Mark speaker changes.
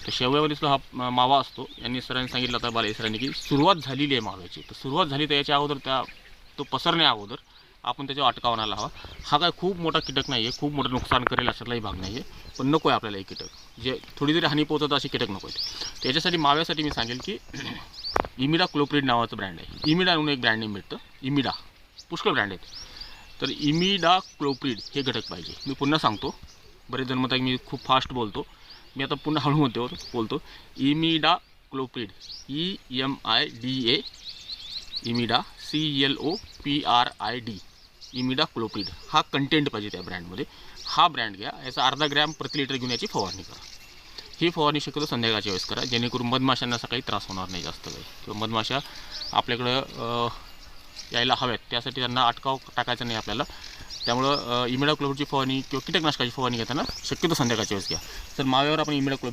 Speaker 1: तर शेवयावरील हा मावा असतो. यांनी सरांनी सांगितलं होतं, बाले सरांनी, की सुरुवात झालेली आहे माव्याची. तर सुरुवात झाली तर याच्या अगोदर तो पसरण्या अगोदर आपण त्याच्यावर अटकाव आणायला हवा. हा काय खूप मोठा कीटक नाही आहे, खूप मोठं नुकसान करेल अशातलाही भाग नाही आहे, पण नको आहे आपल्याला हे कीटक. जे थोडी जरी हानी पोहोचवतं असे कीटक नको आहेत. त्याच्यासाठी माव्यासाठी मी सांगेल की इमिडा क्लोप्रिड नावाचं ब्रँड आहे. इमिडा म्हणून एक ब्रँड नेम मिळतं. इमिडा पुष्कळ ब्रँड आहेत. तर इमिडा क्लोप्रिड हे घटक पाहिजे. मी पुन्हा सांगतो, बरेच जण म्हणतात मी खूप फास्ट बोलतो. मी आता पुन्हा हळू बोलतो. इमिडा क्लोप्रिड, EMIDA, इमिडा CLOPRID, इमिडा क्लोप्रिड हा कंटेंट पाहिजे त्या ब्रँडमध्ये. हा ब्रँड घ्या. याचा अर्धा ग्रॅम प्रति लिटर घेऊन याची फवारणी करा. ही फवारणी शक्यतो संध्याकाळच्या वेळेस करा, जेणेकरून मधमाशांना काही त्रास होणार नाही जास्त काही, किंवा मधमाशा आपल्याकडं यायला हव्यात त्यासाठी त्यांना अटकाव टाकायचा नाही आपल्याला. त्यामुळं इमिडा क्लोप्रिडची फवारणी किंवा कीटकनाशकाची फवारणी घेताना शक्यतो संध्याकाळच्या वेळेस घ्या. तर माव्यावर आपण इमिडा क्लोप्रिड